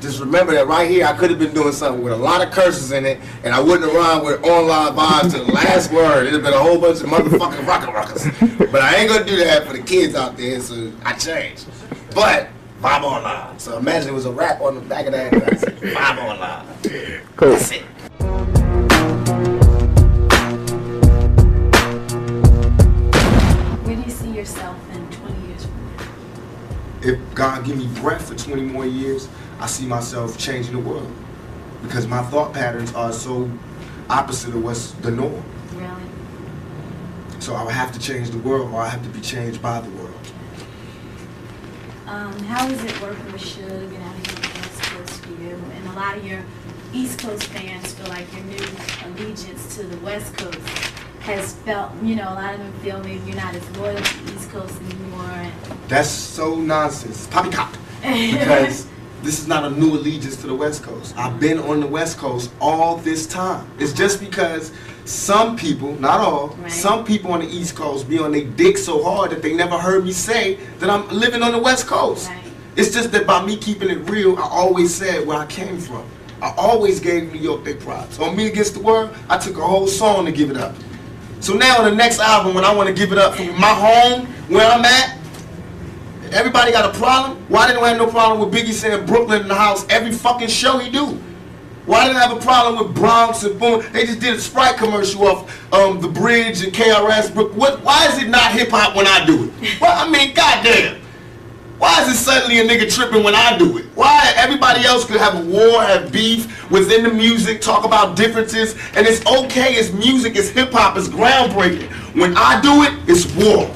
just remember that right here, I could have been doing something with a lot of curses in it, and I wouldn't have rhymed with online vibes to the last word. It'd have been a whole bunch of motherfucking rockers. But I ain't gonna do that for the kids out there, so I changed. But vibe online. So imagine it was a rap on the back of that. Vibe online. Cool. That's it. Where do you see yourself in 20 years from now? If God give me breath for 20 more years, I see myself changing the world. Because my thought patterns are so opposite of what's the norm. Really? So I would have to change the world, or I have to be changed by the world. How is it working with Suge and out here on the West Coast for you? And a lot of your East Coast fans feel like your new allegiance to the West Coast has felt, you know, a lot of them feel maybe you're not as loyal to the East Coast anymore. That's so nonsense. Poppycock. Because this is not a new allegiance to the West Coast. I've been on the West Coast all this time. It's just because some people, not all, right, some people on the East Coast be on their dick so hard that they never heard me say that I'm living on the West Coast. Right. It's just that by me keeping it real, I always said where I came from. I always gave New York their props. On Me Against the World, I took a whole song to give it up. So now on the next album, when I want to give it up from my home, where I'm at, everybody got a problem? Why they don't have no problem with Biggie saying Brooklyn in the house every fucking show he do? Why they don't have a problem with Bronx and boom? They just did a Sprite commercial off the Bridge and KRS. Why is it not hip hop when I do it? Well, I mean, goddamn. Why is it suddenly a nigga tripping when I do it? Why everybody else could have a war, have beef within the music, talk about differences, and it's okay, it's music, it's hip hop, it's groundbreaking. When I do it, it's war.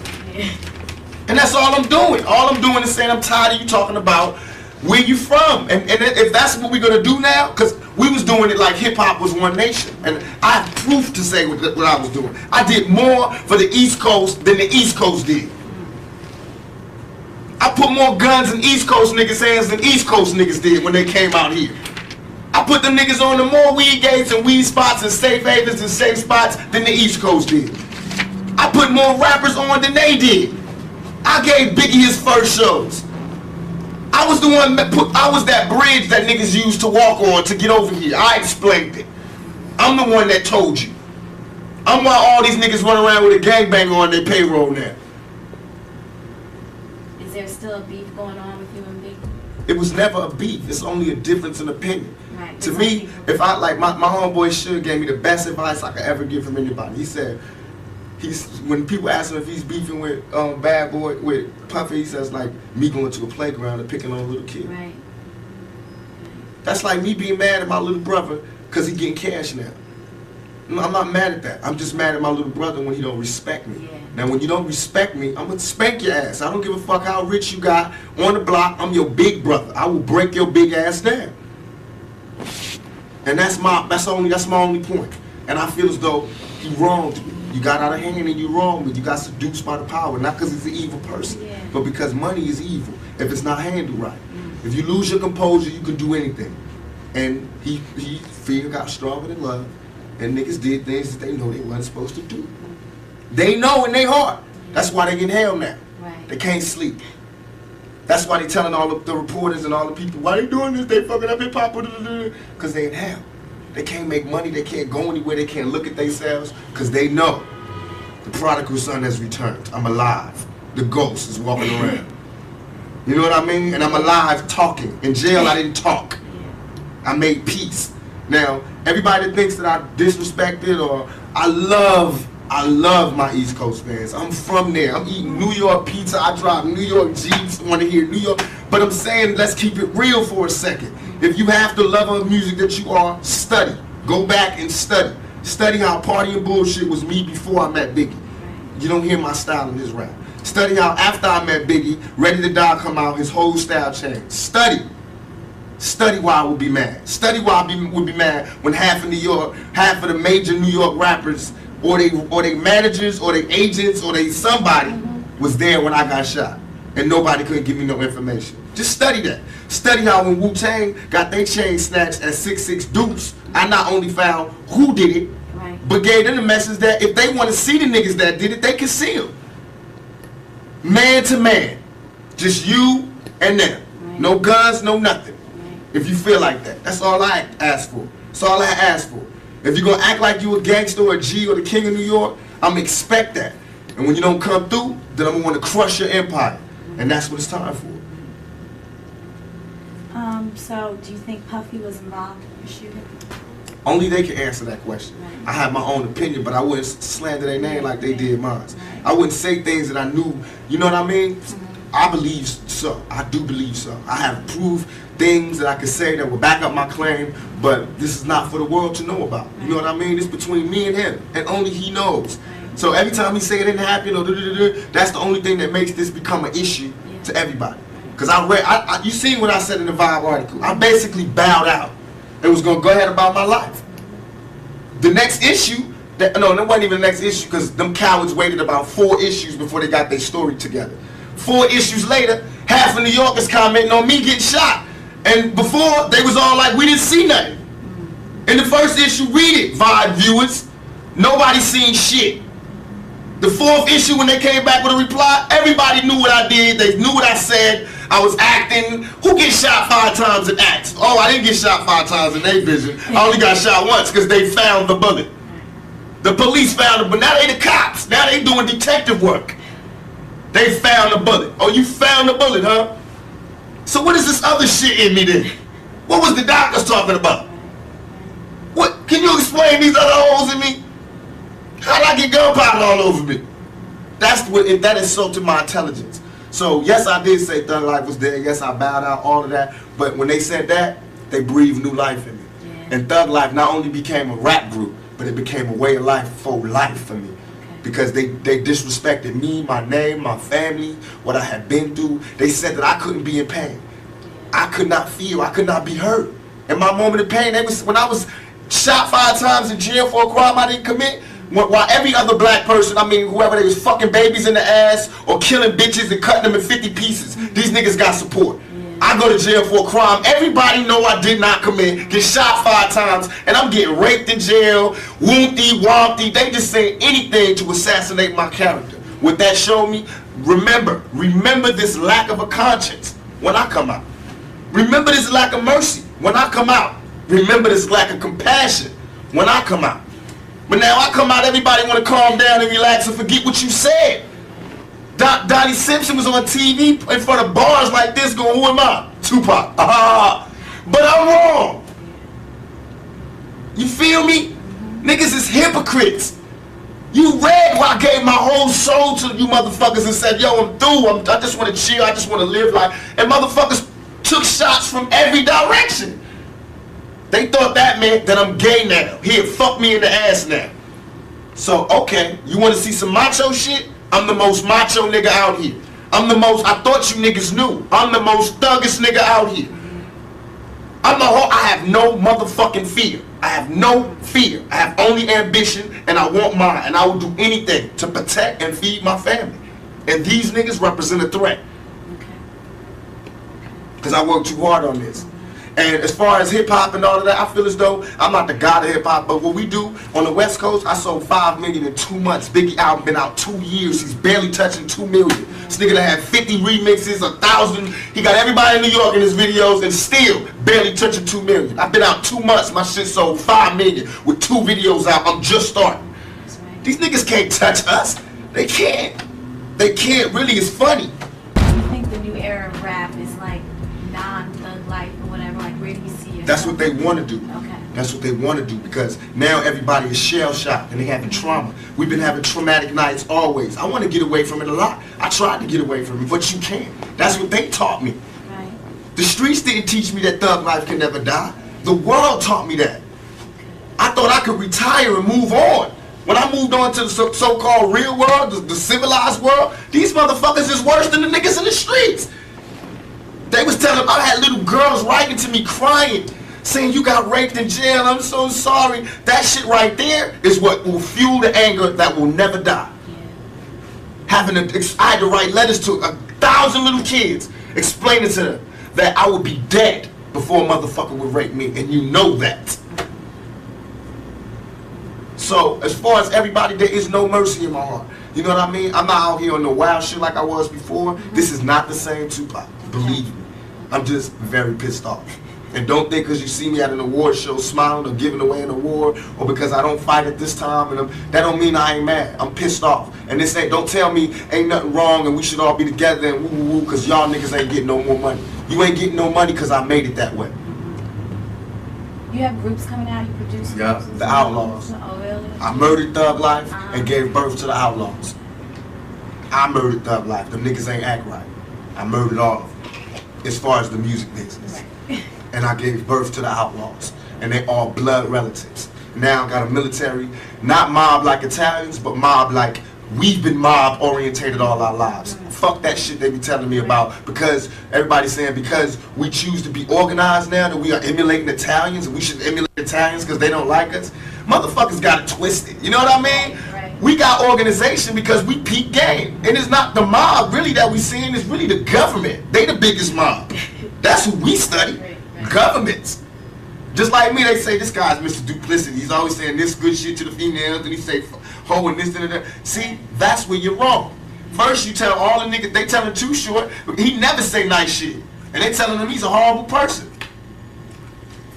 And that's all I'm doing. All I'm doing is saying I'm tired of you talking about where you from. And if that's what we're gonna do now, because we was doing it like hip hop was one nation. And I have proof to say what I was doing. I did more for the East Coast than the East Coast did. I put more guns in East Coast niggas' hands than East Coast niggas did when they came out here. I put them niggas on the more weed gates and weed spots and safe havens and safe spots than the East Coast did. I put more rappers on than they did. I gave Biggie his first shows. I was the one that I was that bridge that niggas used to walk on to get over here. I explained it. I'm the one that told you. I'm why all these niggas run around with a gangbanger on their payroll now. Is there still a beef going on with you and Biggie? It was never a beef. It's only a difference in opinion. Right. To me, if I like my homeboy Suge gave me the best advice I could ever give from anybody. He said, when people ask him if he's beefing with Bad Boy, with Puffy, he says like me going to a playground and picking on a little kid. Right. That's like me being mad at my little brother because he getting cash now. No, I'm not mad at that. I'm just mad at my little brother when he don't respect me. Yeah. Now when you don't respect me, I'm gonna spank your ass. I don't give a fuck how rich you got on the block. I'm your big brother. I will break your big ass down. And that's my only point. And I feel as though he wronged me. You got out of hand and you wronged me. You got seduced by the power, not because he's an evil person, yeah, but because money is evil if it's not handled right. If you lose your composure, you can do anything. And fear got stronger than love, and niggas did things that they know they wasn't supposed to do. They know in their heart. That's why they in hell now. Right. They can't sleep. That's why they telling all the reporters and all the people, why they doing this? They fucking up hip hop, because they in hell. They can't make money, they can't go anywhere, they can't look at themselves, because they know the prodigal son has returned. I'm alive. The ghost is walking around. You know what I mean? And I'm alive talking. In jail, I didn't talk. I made peace. Now, everybody that thinks that I disrespected or I love my East Coast fans. I'm from there. I'm eating New York pizza. I drive New York Jeeps. I want to hear New York. But I'm saying, let's keep it real for a second. If you have the love of music that you are, study. Go back and study. Study how Party and Bullshit was me before I met Biggie. You don't hear my style in this rap. Study how after I met Biggie, Ready to Die come out, his whole style changed. Study. Study why I would be mad. Study why I would be mad when half of the major New York rappers, or they managers, or they agents, or they somebody was there when I got shot, and nobody could give me no information. Just study that. Study how when Wu-Tang got their chain snatched at 6'6" Deuce, I not only found who did it, right, but gave them the message that if they want to see the niggas that did it, they can see them. Man to man. Just you and them. right, No guns, no nothing. Right. If you feel like that. That's all I ask for. That's all I ask for. If you're gonna act like you a gangster or a G or the king of New York, I'm gonna expect that. And when you don't come through, then I'm gonna want to crush your empire. And that's what it's time for. So do you think Puffy was involved in the shooting? Only they can answer that question. Right. I have my own opinion, but I wouldn't slander their name like they did mine. Right. I wouldn't say things that I knew, you know what I mean? I believe so. I do believe so. I have proved things that I could say that will back up my claim, but this is not for the world to know about. You know what I mean? It's between me and him, and only he knows. So every time he say it didn't happen, or that's the only thing that makes this become an issue to everybody. Because you seen what I said in the Vibe article. I basically bowed out and was going to go ahead about my life. The next issue, that wasn't even the next issue, because them cowards waited about 4 issues before they got their story together. 4 issues later, half of New York is commenting on me getting shot. And before, they was all like, we didn't see nothing. In the first issue, read it, Vibe viewers. Nobody seen shit. The 4th issue, when they came back with a reply, everybody knew what I did. They knew what I said. I was acting. Who gets shot 5 times in acts? Oh, I didn't get shot 5 times in their vision. I only got shot once because they found the bullet. The police found it, but now they the cops. Now they doing detective work. They found the bullet. Oh, you found the bullet, huh? So what is this other shit in me then? What was the doctors talking about? What? Can you explain these other holes in me? How'd I get gunpowder all over me? That insulted my intelligence. So yes, I did say Thug Life was there. Yes, I bowed out, all of that. But when they said that, they breathed new life in me. Yeah. And Thug Life not only became a rap group, but it became a way of life for life for me. Okay. Because they disrespected me, my name, my family, what I had been through. They said that I couldn't be in pain. I could not feel, I could not be hurt. In my moment of pain, when I was shot 5 times in jail for a crime I didn't commit, while every other black person, I mean whoever, they was fucking babies in the ass or killing bitches and cutting them in 50 pieces, these niggas got support. I go to jail for a crime everybody know I did not commit, get shot 5 times, and I'm getting raped in jail, wompty, wompty. They just say anything to assassinate my character. What that showed me, remember this lack of a conscience when I come out. Remember this lack of mercy when I come out. Remember this lack of compassion when I come out. But now I come out, everybody want to calm down and relax and forget what you said. Donnie Simpson was on TV in front of bars like this going, who am I? Tupac. But I'm wrong. You feel me? Niggas is hypocrites. You read where I gave my whole soul to you motherfuckers and said, yo, I'm through. I just want to chill. I just want to live life. And motherfuckers took shots from every direction. They thought that meant that I'm gay now. Here, fuck me in the ass now. So, okay, you want to see some macho shit? I'm the most macho nigga out here. I thought you niggas knew. I'm the most thuggest nigga out here. I have no motherfucking fear. I have no fear. I have only ambition, and I want mine. And I will do anything to protect and feed my family. And these niggas represent a threat. Because I worked too hard on this. And as far as hip-hop and all of that, I feel as though I'm not the god of hip-hop, but what we do on the West Coast, I sold 5 million in 2 months. Biggie album been out 2 years. He's barely touching 2 million. This nigga that had 50 remixes, 1,000. He got everybody in New York in his videos and still barely touching 2 million. I've been out 2 months. My shit sold 5 million with 2 videos out. I'm just starting. These niggas can't touch us. They can't. They can't. Really, it's funny. Do you think the new era of rap is like non-thug life or whatever? Like, where do you see it? That's what they want to do. Okay. That's what they want to do, because now everybody is shell-shocked and they having trauma. We've been having traumatic nights always. I want to get away from it a lot. I tried to get away from it, but you can't. That's what they taught me. Right. The streets didn't teach me that thug life can never die. The world taught me that. I thought I could retire and move on. When I moved on to the so-called real world, the civilized world, these motherfuckers is worse than the niggas in the streets. They was telling, I had little girls writing to me crying, saying you got raped in jail, I'm so sorry. That shit right there is what will fuel the anger that will never die. Yeah. I had to write letters to 1,000 little kids explaining to them that I would be dead before a motherfucker would rape me, and you know that. So as far as everybody, there is no mercy in my heart. You know what I mean? I'm not out here on the wild shit like I was before. This is not the same Tupac, believe me. I'm just very pissed off. And don't think because you see me at an award show smiling or giving away an award, or because I don't fight at this time, and that don't mean I ain't mad. I'm pissed off. And this ain't, don't tell me ain't nothing wrong and we should all be together and woo woo woo because y'all niggas ain't getting no more money. You ain't getting no money because I made it that way. You have groups coming out, you produce Yeah, groups? the Outlaws. Oh, really? I murdered Thug Life and gave birth to the Outlaws. I murdered Thug Life. Them niggas ain't act right. I murdered all of them as far as the music business. Right. And I gave birth to the Outlaws. And they all blood relatives. Now I got a military, not mob like Italians, but mob like we've been mob orientated all our lives. Fuck that shit they be telling me about, because everybody's saying because we choose to be organized now that we are emulating Italians and we should emulate Italians because they don't like us. Motherfuckers got it twisted. You know what I mean? Right. We got organization because we peak game. And it's not the mob really that we seeing, it's really the government. They the biggest mob. That's who we study. Right. Governments. Just like me, they say this guy's Mr. Duplicity. He's always saying this good shit to the females, and he say ho and this and that. See, that's where you're wrong. First you tell all the niggas, they tell him Too Short, he never say nice shit. And they telling him he's a horrible person.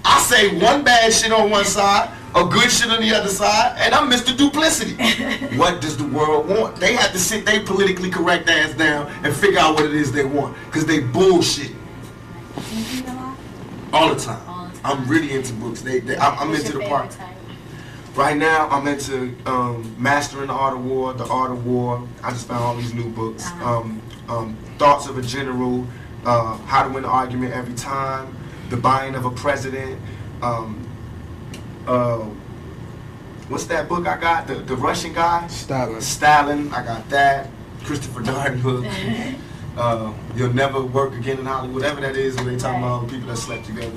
I say one bad shit on one side, a good shit on the other side, and I'm Mr. Duplicity. What does the world want? They have to sit their politically correct ass down and figure out what it is they want, because they bullshit. Do you read a lot? All the time. All the time. I'm really into books. I'm What's into your the part. favorite type? Right now, I'm into Mastering the Art of War, The Art of War. I just found all these new books. Thoughts of a General, How to Win an Argument Every Time, The Buying of a President. What's that book I got? The Russian guy? Stalin. I got that. Christopher Darden book. You'll Never Work Again in Hollywood. Whatever that is, when they talking about people that slept together.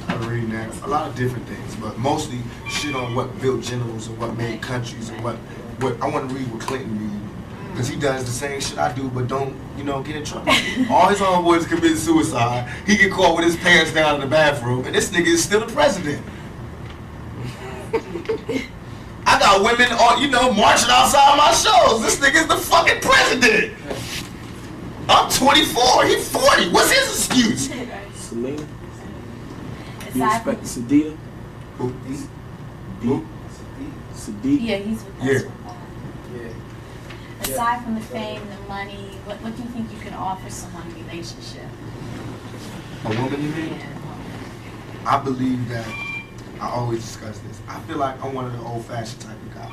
I'm reading that. A lot of different things, but mostly shit on what built generals and what made countries and what I want to read what Clinton read. Because he does the same shit I do, but don't, get in trouble. All his homeboys commit suicide. He get caught with his pants down in the bathroom, and this nigga is still the president. I got women marching outside my shows. This nigga is the fucking president. I'm 24, he's 40. What's his excuse? Selena? You respect Sadida? Who? Sadida? Yeah, he's with us. Yeah. Aside from the fame, the money, what do you think you can offer someone in a relationship? A woman, you mean? Yeah. I believe that, I always discuss this, I feel like I'm one of the old-fashioned type of guys,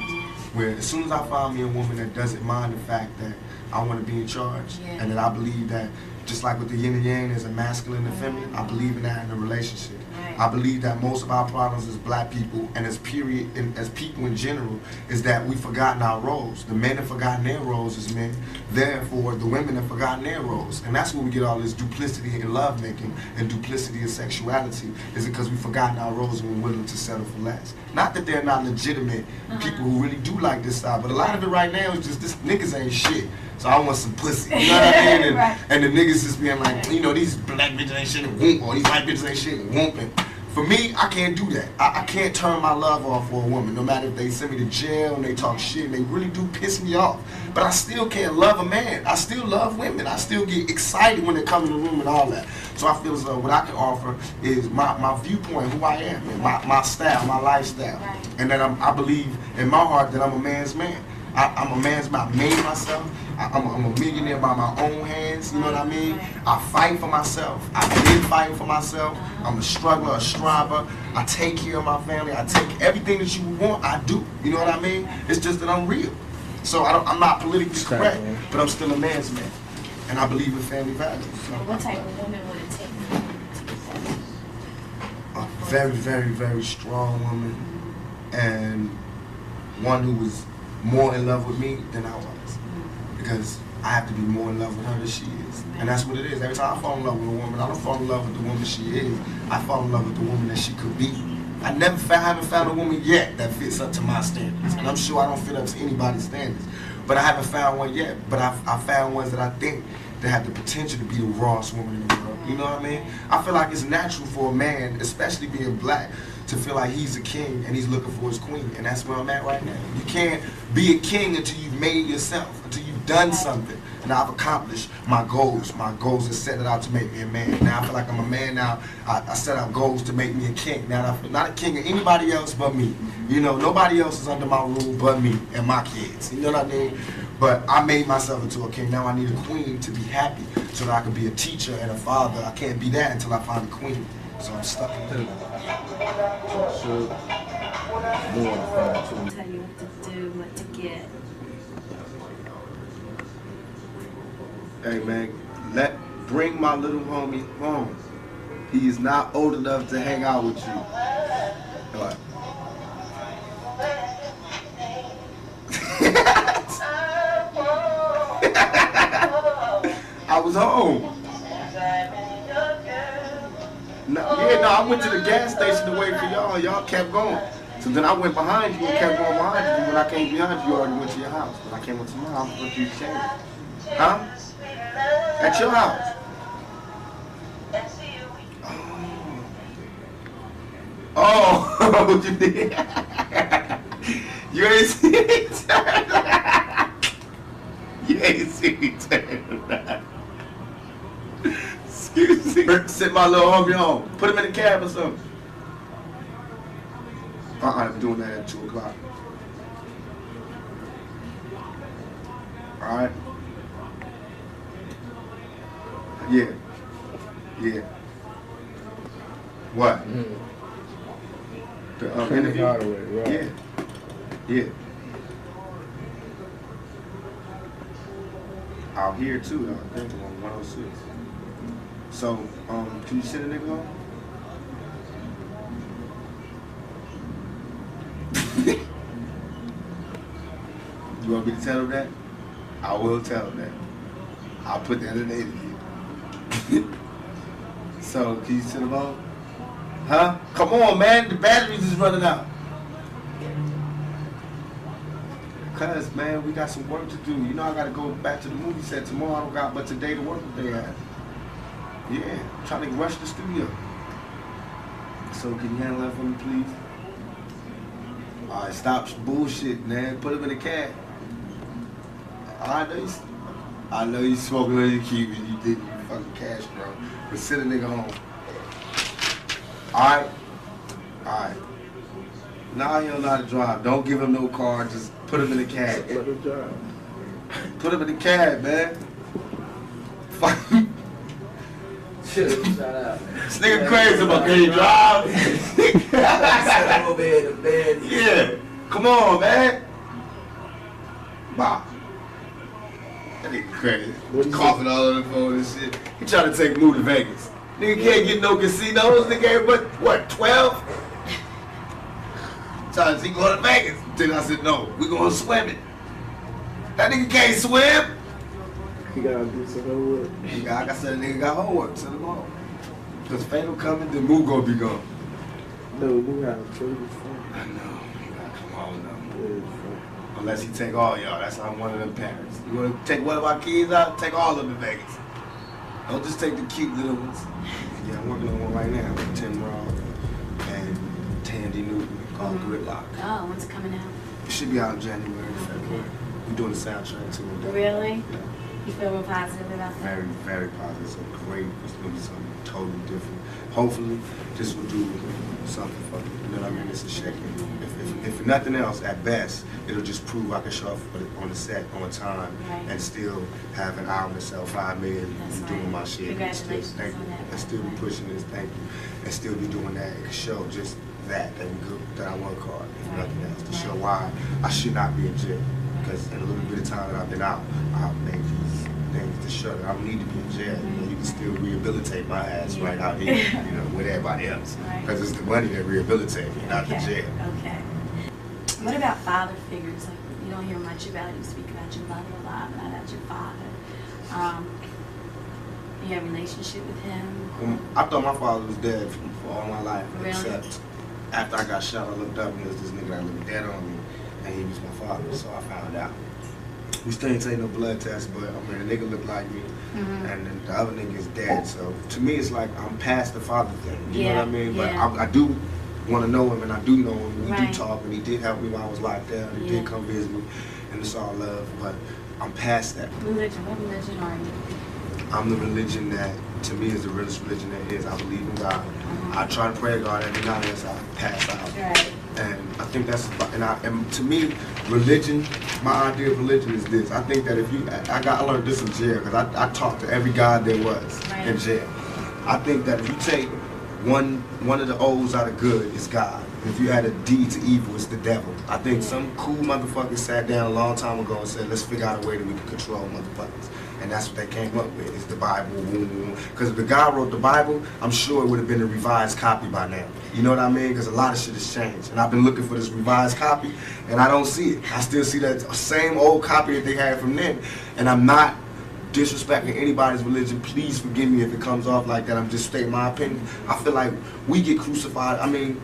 where as soon as I find me a woman that doesn't mind the fact that I want to be in charge, and that I believe that, just like with the yin and yang, there's a masculine and feminine, I believe in that in a relationship. I believe that most of our problems as black people and as people in general is that we've forgotten our roles. The men have forgotten their roles as men, therefore the women have forgotten their roles. And that's where we get all this duplicity in lovemaking and duplicity in sexuality, is because we've forgotten our roles and we're willing to settle for less. Not that they're not legitimate people who really do like this style, but a lot of it right now is just this niggas ain't shit. So I want some pussy, you know what I mean? And the niggas just being like, these black bitches ain't shit and whoop, or these white bitches ain't shit and whooping. For me, I can't do that. I can't turn my love off for a woman, no matter if they send me to jail and they talk shit and they really do piss me off. But I still can't love a man. I still love women. I still get excited when they come in the room and all that. So I feel as though what I can offer is my viewpoint, who I am, and my style, my lifestyle. And that I believe in my heart that I'm a man's man. I'm a man's man. I made myself. I'm a millionaire by my own hands, you know what I mean? I fight for myself. I've been fighting for myself. I'm a struggler, a striver. I take care of my family. I take everything that you want, I do. You know what I mean? It's just that I'm real. So I'm not politically correct, but I'm still a man's man. And I believe in family values. So What type of woman would it take to get that? A very, very, very strong woman, and one who was more in love with me than I was. Because I have to be more in love with her than she is. And that's what it is. Every time I fall in love with a woman, I don't fall in love with the woman she is. I fall in love with the woman that she could be. I haven't found a woman yet that fits up to my standards. And I'm sure I don't fit up to anybody's standards. But I haven't found one yet. But I found ones that I think that have the potential to be the rawest woman in the world. You know what I mean? I feel like it's natural for a man, especially being black, to feel like he's a king and he's looking for his queen. And that's where I'm at right now. You can't be a king until you've made yourself, until you've done something. and I've accomplished my goals. My goals are set it out to make me a man. Now I feel like I'm a man now. I set out goals to make me a king. Now I'm not a king of anybody else but me. You know, nobody else is under my rule but me and my kids. You know what I mean? But I made myself into a king. Now I need a queen to be happy so that I can be a teacher and a father. I can't be that until I find a queen. So I'm stuck in there. Tell you what to do, what to get. Hey man, bring my little homie home. He is not old enough to hang out with you. What? I was home. I went to the gas station to wait for y'all. Y'all kept going. So then I went behind you and kept going behind you. When I came behind you, you already went to your house. When I came up to my house, what you saying? Huh? At your house. Oh, you did? You ain't see me turn around. You ain't see me turn around. Excuse me. Sit my little homie home. Put him in the cab or something. I'm doing that at 2 o'clock. Alright? Yeah. Yeah. What? The interview? Right. Yeah. Yeah. Out here too, though. I think on 106. So, can you send a nigga home? You want me to tell him that? I will tell him that. I'll put that in the interview. So, can you send him home? Huh? Come on, man. The batteries is running out. Cause, man, we got some work to do. You know I gotta go back to the movie set tomorrow. I don't got but today to work with they at. Yeah, I'm trying to rush the studio. So can you handle that for me, please? Alright, stop bullshit, man. Put him in the cab. I know you smoking on your keep and you did your fucking cash, bro. But send a nigga home. Alright? Alright. Now he don't know how to drive. Don't give him no car. Just put him in the cab. Let him drive. Put him in the cab, man. Fuck. Shout out. This nigga crazy about can he drive? Sit over in the bed. Yeah. Come on, man. Wow. That nigga crazy. Coughing all over the phone and shit. He trying to take Lou to Vegas. Nigga can't get no casinos. Nigga ain't what, 12? Trying to see go to Vegas. Then I said, no, we going swimming. That nigga can't swim. He gotta do some homework. Like I said, the nigga got homework. Send him home. Because Fatal coming, then Moo gonna be gone. No, we have to play this phone. I know. He gotta come home now. Yeah, Unless he take all y'all. That's how I'm one of them parents. You wanna take one of our kids out? Take all of them to Vegas. Don't just take the cute little ones. Yeah, I'm working on one right now with Tim Roth and Tandy Newton called Gridlock. Oh, when's it coming out? It should be out in January, February. We're doing the soundtrack too. Really? Yeah. You feel real positive about that? Very, very positive. So great. It's gonna be something totally different. Hopefully, this will do something for me. You know what I mean? It's a shake. If nothing else, at best, it'll just prove I can show up on the set on time and still have an album to sell 5 million and doing my shit. Congratulations thank you. on that. And still be pushing this, thank you. And still be doing that. It can show just that we good, that I work hard, if nothing else. To show why I should not be in jail. Because in a little bit of time that I've been out, I've made these things to show that I don't need to be in jail. You know, you can still rehabilitate my ass right out here, you know, with everybody else. Because it's the money that rehabilitates me, not the jail. Okay. What about father figures? Like, you don't hear much about it. You speak about your mother a lot, not about your father. You have a relationship with him? I thought my father was dead for all my life, Really? except after I got shot, I looked up and there was this nigga that looked dead on me, and he was my father, so I found out. We still ain't taking no blood test, but I mean, the nigga looked like me, and then the other nigga is dead, so to me, it's like I'm past the father thing, you know what I mean? But I do want to know him, and I do know him. We do talk, and he did help me while I was locked down. He did come visit me, and it's all love. But I'm past that. Religion. What religion are you? I'm the religion that, to me, is the realest religion there is. I believe in God. I try to pray to God every night as I pass out. Right. And I think that's, and to me, religion, my idea of religion is this. I think that if you, I learned this in jail, because I talked to every God there was in jail. I think that if you take one of the O's out of good, it's God. If you add a D to evil, it's the devil. I think some cool motherfuckers sat down a long time ago and said, let's figure out a way that we can control motherfuckers. And that's what they came up with, is the Bible. Because if the guy wrote the Bible, I'm sure it would have been a revised copy by now. You know what I mean? Because a lot of shit has changed. And I've been looking for this revised copy, and I don't see it. I still see that same old copy that they had from then. And I'm not disrespecting anybody's religion. Please forgive me if it comes off like that. I'm just stating my opinion. I feel like we get crucified. I mean,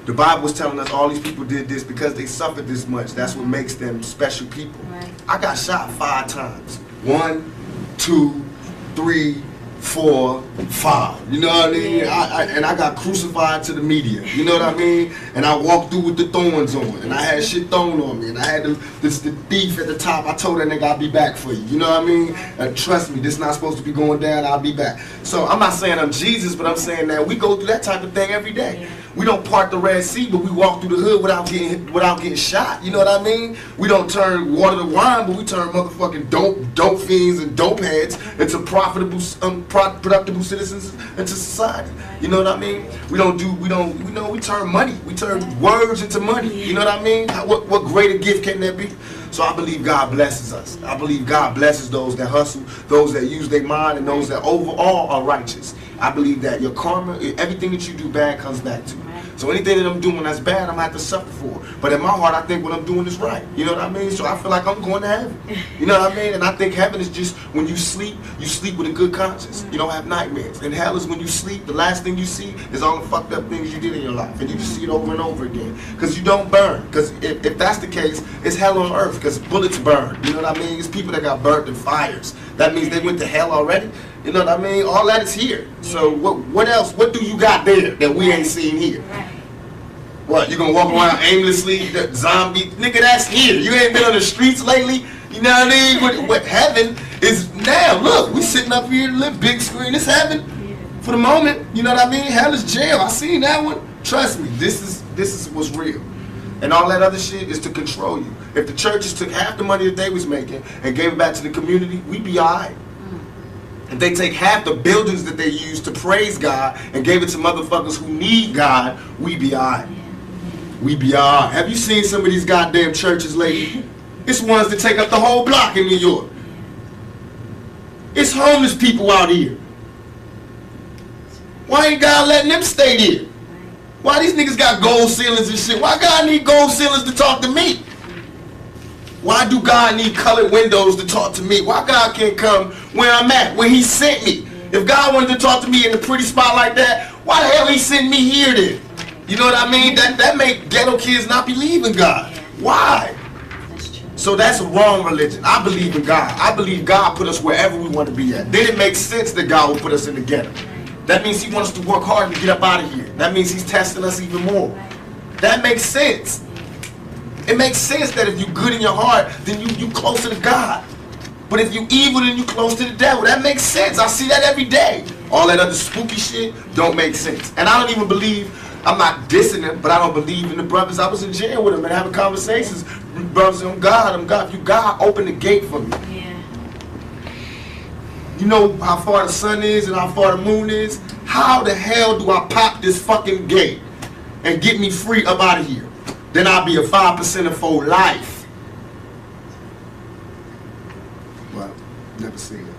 the Bible was telling us all these people did this because they suffered this much. That's what makes them special people. Right. I got shot 5 times. 1, 2, 3, 4, 5. You know what I mean? And I got crucified to the media. You know what I mean? And I walked through with the thorns on. And I had shit thrown on me. And I had the thief at the top. I told that nigga I'll be back for you. You know what I mean? And trust me, this not supposed to be going down. I'll be back. So I'm not saying I'm Jesus, but I'm saying that we go through that type of thing every day. We don't part the Red Sea, but we walk through the hood without getting shot. You know what I mean? We don't turn water to wine, but we turn motherfucking dope fiends and dope heads into profitable, productive citizens into society. You know what I mean? We turn money. We turn words into money. You know what I mean? What greater gift can there be? So I believe God blesses us. I believe God blesses those that hustle, those that use their mind, and those that overall are righteous. I believe that your karma, everything that you do bad comes back to you. So anything that I'm doing that's bad, I'm going to have to suffer for. But in my heart, I think what I'm doing is right. You know what I mean? So I feel like I'm going to heaven. You know what I mean? And I think heaven is just when you sleep with a good conscience. You don't have nightmares. And hell is when you sleep, the last thing you see is all the fucked up things you did in your life. And you just see it over and over again. Because you don't burn. Because if that's the case, it's hell on earth. Because bullets burn. You know what I mean? It's people that got burnt in fires. That means they went to hell already. You know what I mean? All that is here. So what else? What do you got there that we ain't seen here? What, you gonna walk around aimlessly, the zombie? Nigga, that's here. You ain't been on the streets lately? You know what I mean? What heaven is now. Look, we sitting up here, live big screen. It's heaven for the moment. You know what I mean? Hell is jail. I seen that one. Trust me, this is what's real. And all that other shit is to control you. If the churches took half the money that they was making and gave it back to the community, we'd be alright. If they take half the buildings that they use to praise God and gave it to motherfuckers who need God, we'd be alright. We be alright. Have you seen some of these goddamn churches lately? It's ones that take up the whole block in New York. It's homeless people out here. Why ain't God letting them stay there? Why these niggas got gold ceilings and shit? Why God need gold ceilings to talk to me? Why do God need colored windows to talk to me? Why God can't come where I'm at, where he sent me? If God wanted to talk to me in a pretty spot like that, why the hell he sent me here then? You know what I mean? That make ghetto kids not believe in God. Why? So that's a wrong religion. I believe in God. I believe God put us wherever we want to be at. Then it makes sense that God will put us in the ghetto. That means he wants us to work hard to get up out of here. That means he's testing us even more. That makes sense. It makes sense that if you're good in your heart, then you closer to God. But if you evil, then you close to the devil. That makes sense. I see that every day. All that other spooky shit don't make sense. And I don't even believe, I'm not dissing them, but I don't believe in the brothers. I was in jail with them and having conversations. Brothers, I'm God. If you God, open the gate for me. Yeah. You know how far the sun is and how far the moon is? How the hell do I pop this fucking gate and get me free up out of here? Then I'll be a 5% for life. Well, never seen it.